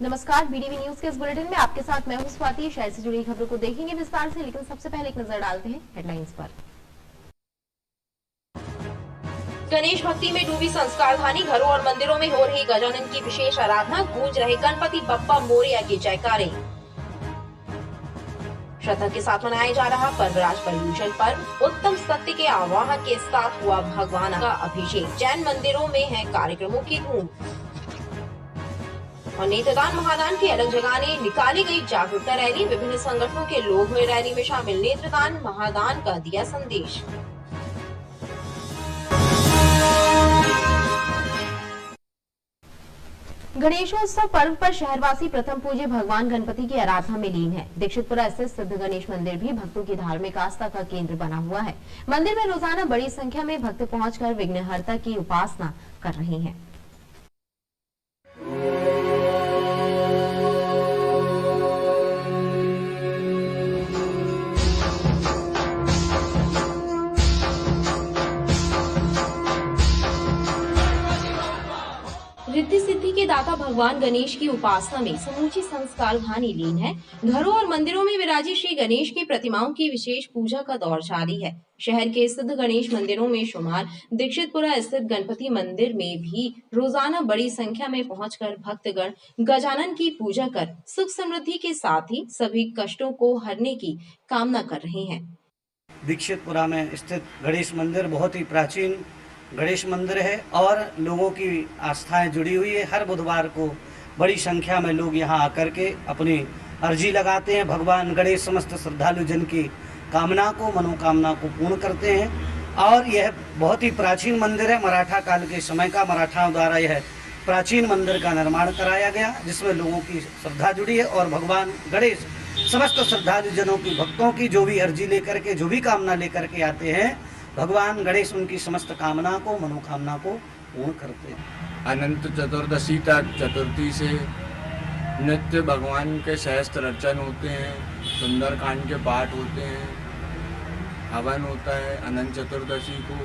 नमस्कार, BDV news के इस बुलेटिन में आपके साथ मैं हूं स्वाति। शहर से जुड़ी खबरों को देखेंगे विस्तार से, लेकिन सबसे पहले एक नजर डालते हैं हेडलाइंस पर। गणेश भक्ति में डूबी संस्कार धानी, घरों और मंदिरों में हो रही गजानन की विशेष आराधना, गूंज रहे गणपति बप्पा मोरया के जयकारे। श्रद्धा के साथ मनाया जा रहा पर्वराज पर्यूषण पर्व, उत्तम सत्य के आवाहन के साथ हुआ भगवान का अभिषेक। जैन मंदिरों में है कार्यक्रमों की धूम और नेत्रदान महादान की अलग जगह निकाली गई जागरूकता रैली। विभिन्न संगठनों के लोग हुए रैली में शामिल, नेत्रदान महादान का दिया संदेश। गणेशोत्सव पर्व पर शहरवासी प्रथम पूज्य भगवान गणपति की आराधना में लीन है। दीक्षितपुरा स्थित सिद्ध गणेश मंदिर भी भक्तों की धार्मिक आस्था का केंद्र बना हुआ है। मंदिर में रोजाना बड़ी संख्या में भक्त पहुंचकर विघ्नहर्ता की उपासना कर रहे हैं। रिद्धि सिद्धि के दाता भगवान गणेश की उपासना में समूची संस्कार धानी लीन है। घरों और मंदिरों में विराजी श्री गणेश की प्रतिमाओं की विशेष पूजा का दौर जारी है। शहर के सिद्ध गणेश मंदिरों में शुमार दीक्षितपुरा स्थित गणपति मंदिर में भी रोजाना बड़ी संख्या में पहुंचकर भक्तगण गजानन की पूजा कर सुख समृद्धि के साथ ही सभी कष्टों को हरने की कामना कर रहे हैं। दीक्षितपुरा में स्थित गणेश मंदिर बहुत ही प्राचीन गणेश मंदिर है और लोगों की आस्थाएं जुड़ी हुई है। हर बुधवार को बड़ी संख्या में लोग यहां आकर के अपनी अर्जी लगाते हैं। भगवान गणेश समस्त श्रद्धालु जन की कामना को, मनोकामना को पूर्ण करते हैं और यह बहुत ही प्राचीन मंदिर है। मराठा काल के समय का मराठाओं द्वारा यह प्राचीन मंदिर का निर्माण कराया गया, जिसमें लोगों की श्रद्धा जुड़ी है और भगवान गणेश समस्त श्रद्धालु जनों की, भक्तों की जो भी अर्जी लेकर के, जो भी कामना लेकर के आते हैं, भगवान गणेश उनकी समस्त कामना को, मनोकामना को पूर्ण करते हैं। अनंत चतुर्दशी तक चतुर्थी से नित्य भगवान के सहस्त्र रचन होते हैं, सुंदरकांड के पाठ होते हैं, हवन होता है अनंत चतुर्दशी को।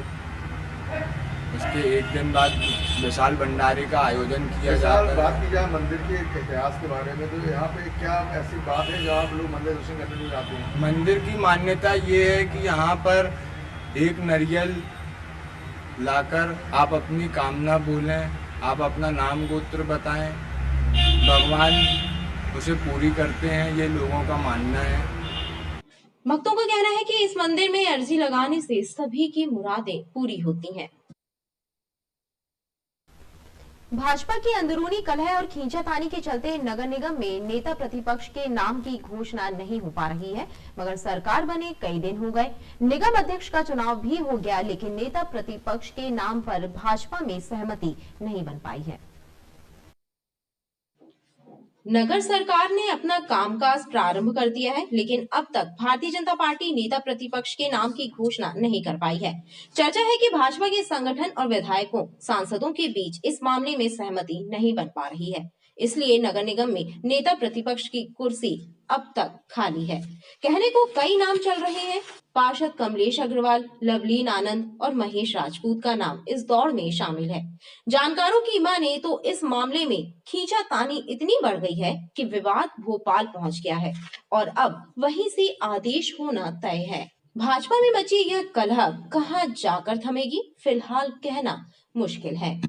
उसके एक दिन बाद विशाल भंडारे का आयोजन किया जाता है। बात की जाए मंदिर के इतिहास के बारे में, तो यहाँ पे क्या ऐसी बात है जहाँ आप लोग मंदिर दर्शन करने को जाते हैं? मंदिर की मान्यता ये है कि यहाँ पर एक नारियल लाकर आप अपनी कामना बोलें, आप अपना नाम गोत्र बताएं, भगवान उसे पूरी करते हैं, ये लोगों का मानना है। भक्तों का कहना है कि इस मंदिर में अर्जी लगाने से सभी की मुरादें पूरी होती हैं। भाजपा की अंदरूनी कलह और खींचातानी के चलते नगर निगम में नेता प्रतिपक्ष के नाम की घोषणा नहीं हो पा रही है, मगर सरकार बने कई दिन हो गए, निगम अध्यक्ष का चुनाव भी हो गया, लेकिन नेता प्रतिपक्ष के नाम पर भाजपा में सहमति नहीं बन पाई है। नगर सरकार ने अपना कामकाज प्रारंभ कर दिया है, लेकिन अब तक भारतीय जनता पार्टी नेता प्रतिपक्ष के नाम की घोषणा नहीं कर पाई है। चर्चा है कि भाजपा के संगठन और विधायकों, सांसदों के बीच इस मामले में सहमति नहीं बन पा रही है, इसलिए नगर निगम में नेता प्रतिपक्ष की कुर्सी अब तक खाली है। कहने को कई नाम चल रहे हैं। पार्षद कमलेश अग्रवाल, लवलीन आनंद और महेश राजपूत का नाम इस दौड़ में शामिल है। जानकारों की माने तो इस मामले में खींचातानी इतनी बढ़ गई है कि विवाद भोपाल पहुंच गया है और अब वहीं से आदेश होना तय है। भाजपा में मची यह कलह कहां जाकर थमेगी, फिलहाल कहना मुश्किल है।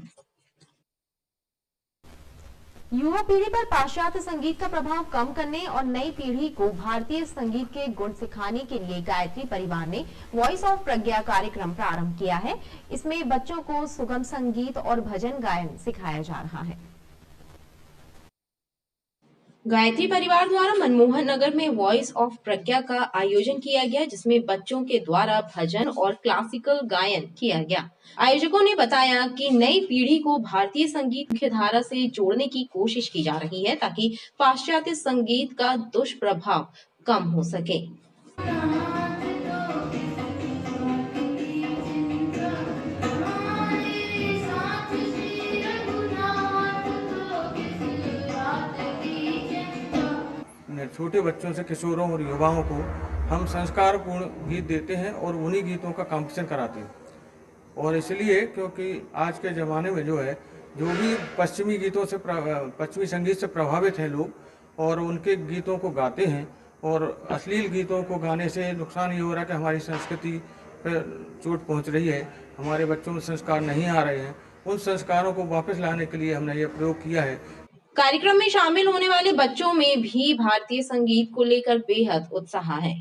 युवा पीढ़ी पर पाश्चात्य संगीत का प्रभाव कम करने और नई पीढ़ी को भारतीय संगीत के गुण सिखाने के लिए गायत्री परिवार ने वॉइस ऑफ प्रज्ञा कार्यक्रम प्रारंभ किया है। इसमें बच्चों को सुगम संगीत और भजन गायन सिखाया जा रहा है। गायत्री परिवार द्वारा मनमोहन नगर में वॉइस ऑफ प्रज्ञा का आयोजन किया गया, जिसमें बच्चों के द्वारा भजन और क्लासिकल गायन किया गया। आयोजकों ने बताया कि नई पीढ़ी को भारतीय संगीत मुख्य धारा से जोड़ने की कोशिश की जा रही है, ताकि पाश्चात्य संगीत का दुष्प्रभाव कम हो सके। छोटे बच्चों से किशोरों और युवाओं को हम संस्कारपूर्ण गीत देते हैं और उन्हीं गीतों का कंपटीशन कराते हैं। और इसलिए क्योंकि आज के ज़माने में जो है जो भी पश्चिमी संगीत से प्रभावित हैं लोग और उनके गीतों को गाते हैं, और अश्लील गीतों को गाने से नुकसान ये हो रहा है कि हमारी संस्कृति पर चोट पहुंच रही है, हमारे बच्चों में संस्कार नहीं आ रहे हैं। उन संस्कारों को वापस लाने के लिए हमने ये प्रयोग किया है। कार्यक्रम में शामिल होने वाले बच्चों में भी भारतीय संगीत को लेकर बेहद उत्साह है।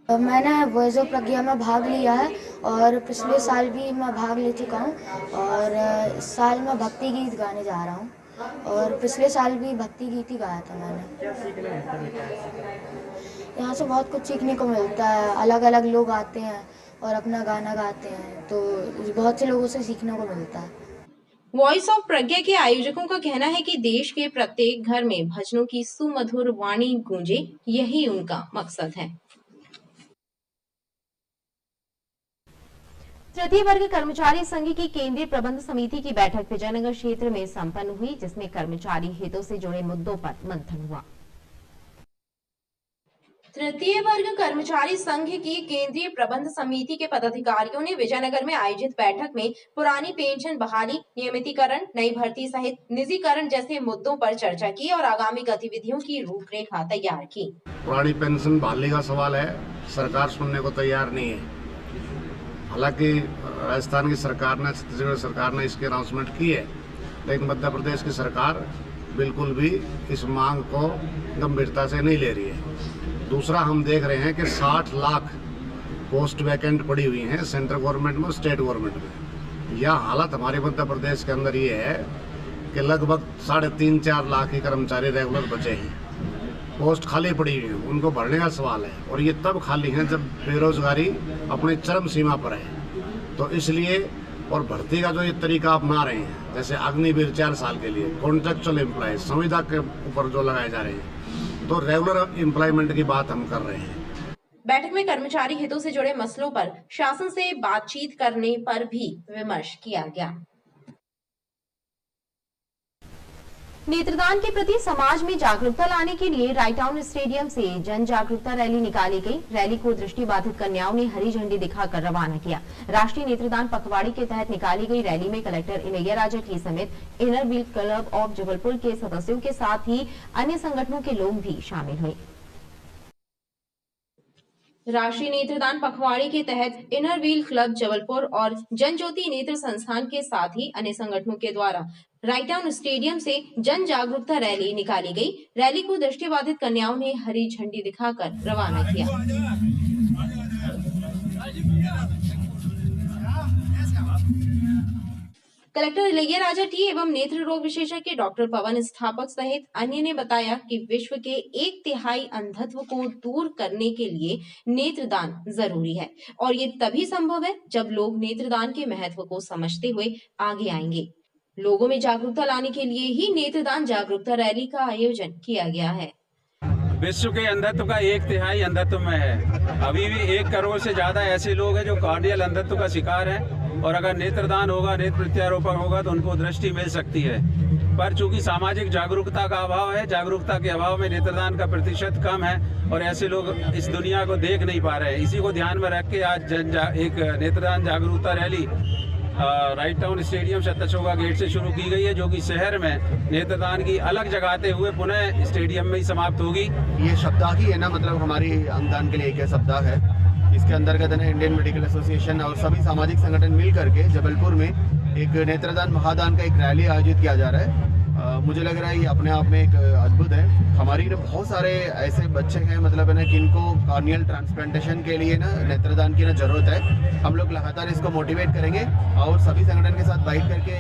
मैंने वॉइस ऑफ प्रज्ञा में भाग लिया है और पिछले साल भी मैं भाग ले चुका हूँ, और इस साल मैं भक्ति गीत गाने जा रहा हूँ, और पिछले साल भी भक्ति गीत ही गाया था मैंने। क्या सीखना है? यहाँ से बहुत कुछ सीखने को मिलता है, अलग अलग लोग आते हैं और अपना गाना गाते हैं, तो बहुत से लोगों से सीखने को मिलता है। वॉइस ऑफ प्रज्ञा के आयोजकों का कहना है कि देश के प्रत्येक घर में भजनों की सुमधुर वाणी गूंजे, यही उनका मकसद है। तृतीय वर्ग कर्मचारी संघ की केंद्रीय प्रबंध समिति की बैठक विजयनगर क्षेत्र में संपन्न हुई, जिसमें कर्मचारी हितों से जुड़े मुद्दों पर मंथन हुआ। तृतीय वर्ग कर्मचारी संघ की केंद्रीय प्रबंध समिति के पदाधिकारियों ने विजयनगर में आयोजित बैठक में पुरानी पेंशन बहाली, नियमितीकरण, नई भर्ती सहित निजीकरण जैसे मुद्दों पर चर्चा की और आगामी गतिविधियों की रूपरेखा तैयार की। पुरानी पेंशन बहाली का सवाल है, सरकार सुनने को तैयार नहीं है। हालांकि राजस्थान की सरकार ने, छत्तीसगढ़ सरकार ने इसकी अनाउंसमेंट की है, लेकिन मध्य प्रदेश की सरकार बिल्कुल भी इस मांग को गंभीरता से नहीं ले रही है। दूसरा, हम देख रहे हैं कि 60 लाख पोस्ट वैकेंट पड़ी हुई हैं सेंट्रल गवर्नमेंट में और स्टेट गवर्नमेंट में। यह हालत हमारे मध्य प्रदेश के अंदर ये है कि लगभग 3.5-4 लाख ही कर्मचारी रेगुलर बचे हैं, पोस्ट खाली पड़ी हुई हैं, उनको भरने का सवाल है, और ये तब खाली हैं जब बेरोजगारी अपनी चरम सीमा पर है। तो इसलिए, और भर्ती का जो ये तरीका अपना रहे हैं, जैसे अग्निवीर 4 साल के लिए, कॉन्ट्रेक्चुअल एम्प्लॉय संविदा के ऊपर जो लगाए जा रहे हैं, तो रेगुलर एम्प्लॉयमेंट की बात हम कर रहे हैं। बैठक में कर्मचारी हितों से जुड़े मसलों पर शासन से बातचीत करने पर भी विमर्श किया गया। नेत्रदान के प्रति समाज में जागरूकता लाने के लिए रायटाउन स्टेडियम से जन जागरूकता रैली निकाली गई। रैली को दृष्टिबाधित कन्याओं ने हरी झंडी दिखाकर रवाना किया। राष्ट्रीय नेत्रदान पखवाड़ी के तहत निकाली गई रैली में कलेक्टर इलैया राजा टी समेत inner wheel club of Jabalpur के सदस्यों के साथ ही अन्य संगठनों के लोग भी शामिल हुए। राष्ट्रीय नेत्रदान पखवाड़े के तहत इनर व्हील क्लब जबलपुर और जनज्योति नेत्र संस्थान के साथ ही अन्य संगठनों के द्वारा रायटाउन स्टेडियम से जन जागरूकता रैली निकाली गई। रैली को दृष्टिबाधित कन्याओं ने हरी झंडी दिखाकर रवाना किया। कलेक्टर इलैया राजा टी एवं नेत्र रोग विशेषज्ञ डॉक्टर पवन स्थापक सहित अन्य ने बताया कि विश्व के 1/3 अंधत्व को दूर करने के लिए नेत्रदान जरूरी है, और ये तभी संभव है जब लोग नेत्रदान के महत्व को समझते हुए आगे आएंगे। लोगों में जागरूकता लाने के लिए ही नेत्रदान जागरूकता रैली का आयोजन किया गया है। विश्व के अंधत्व का 1/3 अंधत्व में है। अभी भी 1 करोड़ से ज्यादा ऐसे लोग हैं जो कार्डियल अंधत्व का शिकार हैं, और अगर नेत्रदान होगा, नेत्र प्रत्यारोपण होगा तो उनको दृष्टि मिल सकती है। पर चूंकि सामाजिक जागरूकता का अभाव है, जागरूकता के अभाव में नेत्रदान का प्रतिशत कम है और ऐसे लोग इस दुनिया को देख नहीं पा रहे हैं। इसी को ध्यान में रख के आज एक नेत्रदान जागरूकता रैली राइट टाउन स्टेडियम सत्तरचौका गेट से शुरू की गई है, जो कि शहर में नेत्रदान की अलग जगाते हुए पुनः स्टेडियम में ही समाप्त होगी। ये सप्ताह ही है ना, मतलब हमारी अंगदान के लिए एक सप्ताह है। इसके अंतर्गत है ना इंडियन मेडिकल एसोसिएशन और सभी सामाजिक संगठन मिल करके जबलपुर में एक नेत्रदान महादान का एक रैली आयोजित किया जा रहा है। मुझे लग रहा है ये अपने आप में एक अद्भुत है। हमारी ना बहुत सारे ऐसे बच्चे हैं, मतलब है ना, जिनको कॉर्नियल ट्रांसप्लांटेशन के लिए ना नेत्रदान की ना जरूरत है। हम लोग लगातार इसको मोटिवेट करेंगे और सभी संगठन के साथ बैठ करके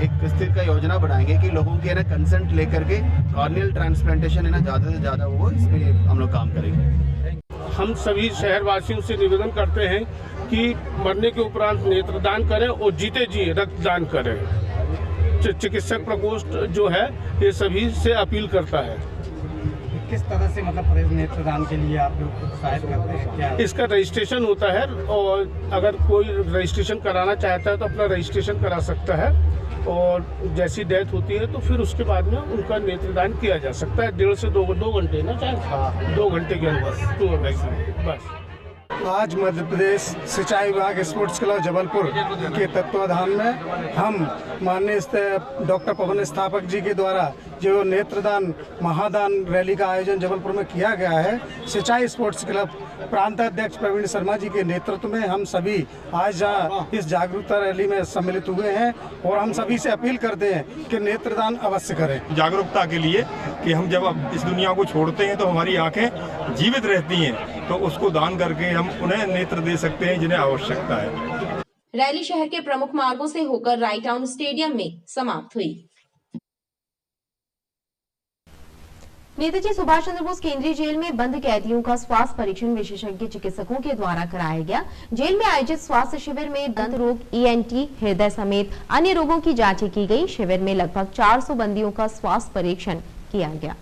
एक स्थिर का योजना बनाएंगे कि लोगों के ना कंसेंट लेकर के कॉर्नियल ट्रांसप्लांटेशन है ना ज़्यादा से ज़्यादा वो इस पर हम लोग काम करेंगे। हम सभी शहरवासियों से निवेदन करते हैं कि मरने के उपरांत नेत्रदान करें और जीते जी रक्तदान करें। चिकित्सक प्रकोष्ठ जो है ये सभी से अपील करता है। किस तरह से मतलब नेत्रदान के लिए आप लोग उत्साहित करते हैं? क्या इसका रजिस्ट्रेशन होता है, और अगर कोई रजिस्ट्रेशन कराना चाहता है तो अपना रजिस्ट्रेशन करा सकता है, और जैसी डेथ होती है तो फिर उसके बाद में उनका नेत्रदान किया जा सकता है। 1.5 से 2 घंटे ना, चाहे 2 घंटे के अंदर बस। आज मध्य प्रदेश सिंचाई विभाग स्पोर्ट्स क्लब जबलपुर के तत्वाधान में हम माननीय डॉक्टर पवन स्थापक जी के द्वारा जो नेत्रदान महादान रैली का आयोजन जबलपुर में किया गया है, सिंचाई स्पोर्ट्स क्लब प्रांत अध्यक्ष प्रवीण शर्मा जी के नेतृत्व में हम सभी आज इस जागरूकता रैली में सम्मिलित हुए हैं और हम सभी से अपील करते हैं कि नेत्रदान अवश्य करें। जागरूकता के लिए कि हम जब अब इस दुनिया को छोड़ते हैं तो हमारी आंखें जीवित रहती हैं, तो उसको दान करके हम उन्हें नेत्र दे सकते हैं जिन्हें आवश्यकता है। रैली शहर के प्रमुख मार्गों से होकर राइट टाउन स्टेडियम में समाप्त हुई। नेताजी सुभाष चंद्र बोस केंद्रीय जेल में बंद कैदियों का स्वास्थ्य परीक्षण विशेषज्ञ चिकित्सकों के द्वारा कराया गया। जेल में आयोजित स्वास्थ्य शिविर में दंत रोग, ENT, हृदय समेत अन्य रोगों की जांचें की गई। शिविर में लगभग 400 बंदियों का स्वास्थ्य परीक्षण किया गया।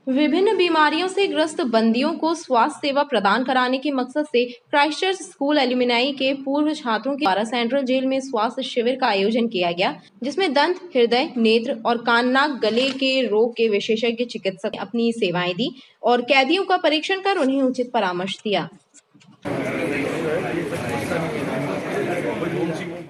विभिन्न बीमारियों से ग्रस्त बंदियों को स्वास्थ्य सेवा प्रदान कराने के मकसद से क्राइस्टचर्च स्कूल एल्यूमिनाई के पूर्व छात्रों के द्वारा सेंट्रल जेल में स्वास्थ्य शिविर का आयोजन किया गया, जिसमें दंत, हृदय, नेत्र और कान, नाक, गले के रोग के विशेषज्ञ चिकित्सक अपनी सेवाएं दी और कैदियों का परीक्षण कर उन्हें उचित परामर्श दिया।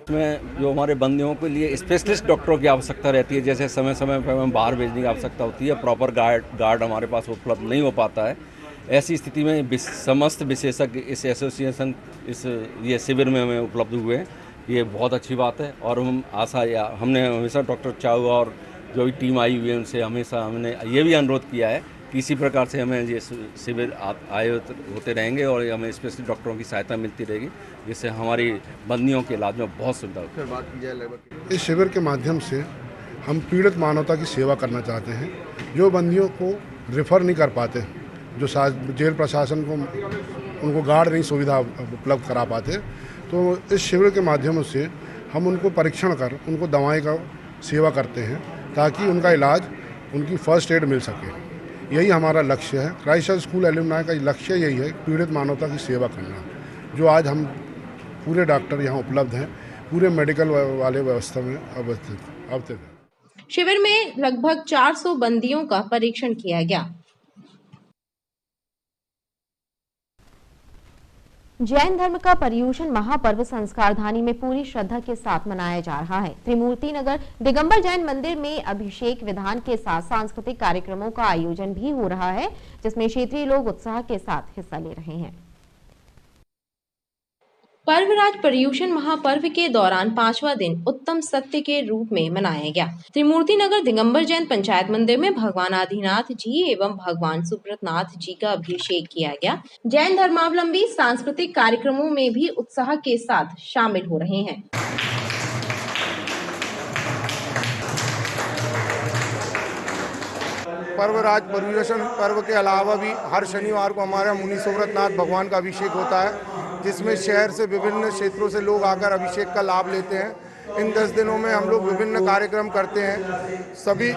इसमें जो हमारे बंदियों के लिए स्पेशलिस्ट डॉक्टरों की आवश्यकता रहती है, जैसे समय समय पर हमें बाहर भेजने की आवश्यकता होती है, प्रॉपर गार्ड हमारे पास उपलब्ध नहीं हो पाता है। ऐसी स्थिति में समस्त विशेषज्ञ इस एसोसिएशन ये शिविर में हमें उपलब्ध हुए हैं, ये बहुत अच्छी बात है। और हमने हमेशा डॉक्टर चाऊ और जो भी टीम आई हुई है उनसे हमेशा हमने ये भी अनुरोध किया है कि इसी प्रकार से हमें ये शिविर आयोजित होते रहेंगे और हमें स्पेशलिस्ट डॉक्टरों की सहायता मिलती रहेगी, जिससे हमारी बंदियों के इलाज में बहुत सुविधा होगी। इस शिविर के माध्यम से हम पीड़ित मानवता की सेवा करना चाहते हैं। जो बंदियों को रेफर नहीं कर पाते, जो जेल प्रशासन को उनको गार्ड नहीं सुविधा उपलब्ध करा पाते, तो इस शिविर के माध्यम से हम उनको परीक्षण कर उनको दवाई का सेवा करते हैं ताकि उनका इलाज, उनकी फर्स्ट एड मिल सके। यही हमारा लक्ष्य है। क्राइस्टचर्च स्कूल एल्यूमिनाई का लक्ष्य यही है, पीड़ित मानवता की सेवा करना। जो आज हम पूरे डॉक्टर यहाँ उपलब्ध हैं, पूरे मेडिकल वाले व्यवस्था में अवस्थित है। शिविर में लगभग 400 बंदियों का परीक्षण किया गया। जैन धर्म का पर्युषण महापर्व संस्कारधानी में पूरी श्रद्धा के साथ मनाया जा रहा है। त्रिमूर्ति नगर दिगंबर जैन मंदिर में अभिषेक विधान के साथ सांस्कृतिक कार्यक्रमों का आयोजन भी हो रहा है, जिसमें क्षेत्रीय लोग उत्साह के साथ हिस्सा ले रहे हैं। पर्वराज पर्युषण महापर्व के दौरान 5वां दिन उत्तम सत्य के रूप में मनाया गया। त्रिमूर्ति नगर दिगंबर जैन पंचायत मंदिर में भगवान आदिनाथ जी एवं भगवान सुब्रतनाथ जी का अभिषेक किया गया। जैन धर्मावलंबी सांस्कृतिक कार्यक्रमों में भी उत्साह के साथ शामिल हो रहे हैं। पर्वराज पर्युषण पर्व के अलावा भी हर शनिवार को हमारे मुनि सुब्रतनाथ भगवान का अभिषेक होता है, जिसमें शहर से विभिन्न क्षेत्रों से लोग आकर अभिषेक का लाभ लेते हैं। इन 10 दिनों में हम लोग विभिन्न कार्यक्रम करते हैं। सभी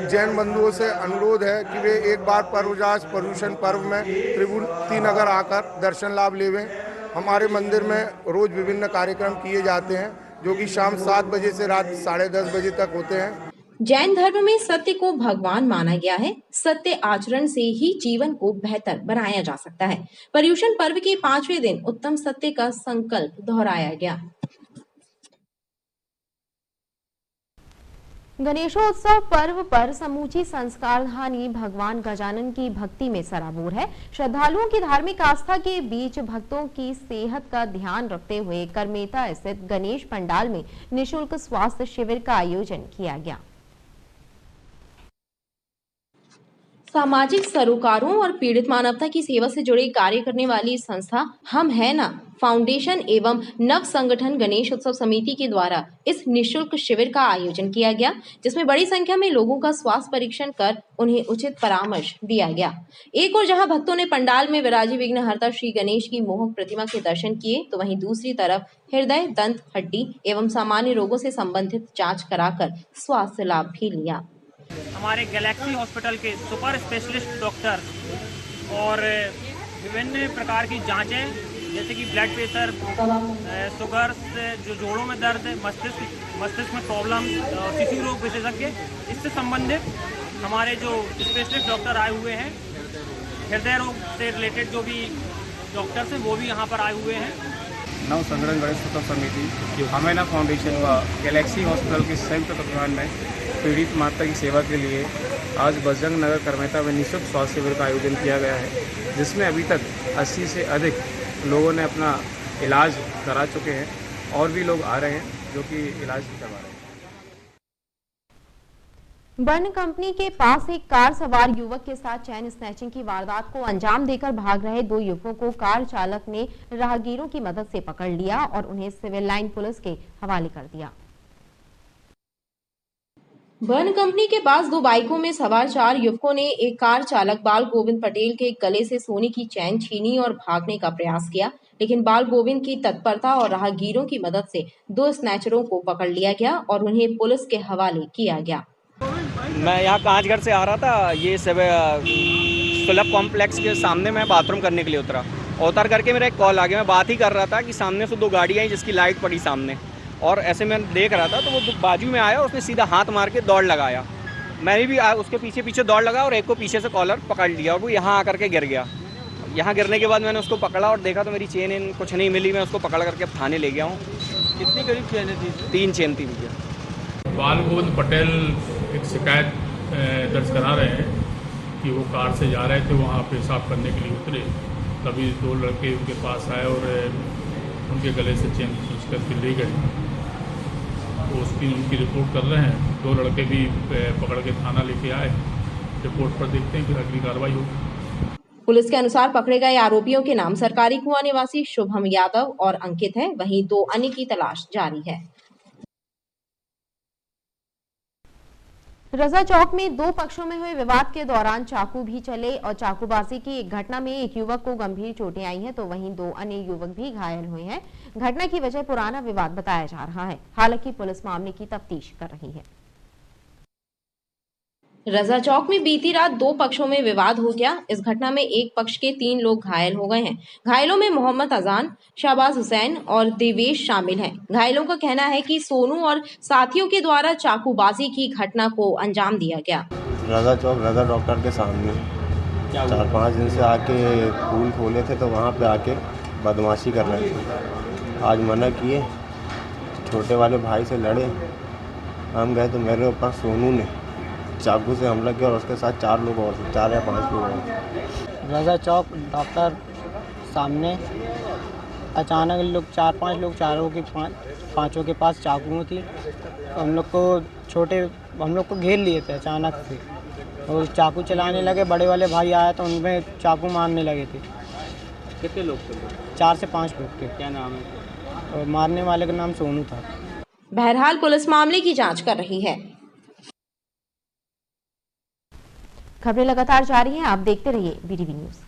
जैन बंधुओं से अनुरोध है कि वे एक बार पर्वराज पर्युषण पर्व में त्रिमूर्ति नगर आकर दर्शन लाभ लेवें। हमारे मंदिर में रोज विभिन्न कार्यक्रम किए जाते हैं, जो कि शाम 7 बजे से रात 10:30 बजे तक होते हैं। जैन धर्म में सत्य को भगवान माना गया है। सत्य आचरण से ही जीवन को बेहतर बनाया जा सकता है। पर्युषण पर्व के 5वें दिन उत्तम सत्य का संकल्प दोहराया गया। गणेशोत्सव पर्व पर समूची संस्कारधानी भगवान गजानन की भक्ति में सराबोर है। श्रद्धालुओं की धार्मिक आस्था के बीच भक्तों की सेहत का ध्यान रखते हुए करमेता स्थित गणेश पंडाल में निःशुल्क स्वास्थ्य शिविर का आयोजन किया गया। सामाजिक सरोकारों और पीड़ित मानवता की सेवा से जुड़े कार्य करने वाली संस्था हम है ना फाउंडेशन एवं नव संगठन गणेश उत्सव समिति के द्वारा इस निःशुल्क शिविर का आयोजन किया गया, जिसमें बड़ी संख्या में लोगों का स्वास्थ्य परीक्षण कर उन्हें उचित परामर्श दिया गया। एक और जहां भक्तों ने पंडाल में विराजी विघ्नहर्ता श्री गणेश की मोहक प्रतिमा के दर्शन किए, तो वहीं दूसरी तरफ हृदय, दंत, हड्डी एवं सामान्य रोगों से संबंधित जाँच कराकर स्वास्थ्य लाभ भी लिया। हमारे गैलेक्सी हॉस्पिटल के सुपर स्पेशलिस्ट डॉक्टर और विभिन्न प्रकार की जांचें, जैसे कि ब्लड प्रेशर, शुगर, जो जोड़ों में दर्द, मस्तिष्क में प्रॉब्लम, शिशु रोग विशेषज्ञ, इससे संबंधित हमारे जो स्पेशलिस्ट डॉक्टर आए हुए हैं, हृदय रोग से रिलेटेड जो भी डॉक्टर्स हैं वो भी यहाँ पर आए हुए हैं। नव संग्रह गणेशोत्सव समिति हमेना फाउंडेशन व गैलेक्सी हॉस्पिटल के संयुक्त तत्वाधान में पीड़ित माता की सेवा के लिए आज बजरंग नगर करमेता में निःशुल्क स्वास्थ्य शिविर का आयोजन किया गया है, जिसमें अभी तक 80 से अधिक लोगों ने अपना इलाज करा चुके हैं और भी लोग आ रहे हैं जो कि इलाज करवा रहे हैं। बर्न कंपनी के पास एक कार सवार युवक के साथ चैन स्नैचिंग की वारदात को अंजाम देकर भाग रहे 2 युवकों को कार चालक ने राहगीरों की मदद से पकड़ लिया और उन्हें सिविल लाइन पुलिस के हवाले कर दिया। बर्न कंपनी के पास 2 बाइकों में सवार 4 युवकों ने एक कार चालक बाल गोविंद पटेल के गले से सोने की चैन छीनी और भागने का प्रयास किया, लेकिन बाल गोविंद की तत्परता और राहगीरों की मदद से 2 स्नैचरों को पकड़ लिया गया और उन्हें पुलिस के हवाले किया गया। मैं यहाँ कांचगढ़ से आ रहा था, ये सुलभ कॉम्प्लेक्स के सामने मैं बाथरूम करने के लिए उतर करके मेरा एक कॉल आ गया। मैं बात ही कर रहा था कि सामने से 2 गाड़ियाँ आई जिसकी लाइट पड़ी सामने, और ऐसे मैं देख रहा था तो वो बाजू में आया, उसने सीधा हाथ मार के दौड़ लगाया। मैंने भी उसके पीछे दौड़ लगा और एक को पीछे से कॉलर पकड़ लिया और वो यहाँ आकर के गिर गया। यहाँ गिरने के बाद मैंने उसको पकड़ा और देखा तो मेरी चेन कुछ नहीं मिली। मैं उसको पकड़ करके थाने ले गया हूँ। कितनी करीब चेनें थी? 3 चेन थी भैया। बाल गोविंद पटेल एक शिकायत दर्ज करा रहे हैं कि वो कार से जा रहे थे, वहाँ पेशाब करने के लिए उतरे, तभी 2 लड़के उनके पास आए और उनके गले से चेन खींच करके ले गए। तो उनकी रिपोर्ट कर रहे हैं। 2 लड़के भी पकड़ के थाना लेके आए। रिपोर्ट पर देखते हैं फिर अगली कार्रवाई होगी। पुलिस के अनुसार पकड़े गए आरोपियों के नाम सरकारी कुआं निवासी शुभम यादव और अंकित है, वहीं 2 अन्य की तलाश जारी है। रजा चौक में 2 पक्षों में हुए विवाद के दौरान चाकू भी चले और चाकूबाजी की एक घटना में एक युवक को गंभीर चोटें आई हैं, तो वहीं 2 अन्य युवक भी घायल हुए हैं। घटना की वजह पुराना विवाद बताया जा रहा है। हालांकि पुलिस मामले की तफ्तीश कर रही है। रजा चौक में बीती रात 2 पक्षों में विवाद हो गया। इस घटना में एक पक्ष के 3 लोग घायल हो गए हैं। घायलों में मोहम्मद अजान, शाहबाज हुसैन और देवेश शामिल हैं। घायलों का कहना है कि सोनू और साथियों के द्वारा चाकूबाजी की घटना को अंजाम दिया गया। रजा चौक रजा डॉक्टर के सामने 4-5 दिन से आके फूल खोले थे, तो वहाँ पे आके बदमाशी कर रहे थे। आज मना किए, छोटे वाले भाई से लड़े, हम गए तो मेरे ऊपर सोनू ने चाकू से हमला किया और उसके साथ 4 लोग और थे, 4 या 5 लोग और थे। रजा चौक डॉक्टर सामने अचानक लोग 4-5 लोग, चारों के 5 के पास चाकू थी। हम लोग को घेर लिए थे अचानक से और चाकू चलाने लगे। बड़े वाले भाई आया तो उनमें चाकू मारने लगे थे। कितने लोग थे? 4 से 5 लोग थे। क्या नाम है? और मारने वाले का नाम सोनू था। बहरहाल पुलिस मामले की जांच कर रही है। खबरें लगातार जारी हैं, आप देखते रहिए BTV न्यूज़।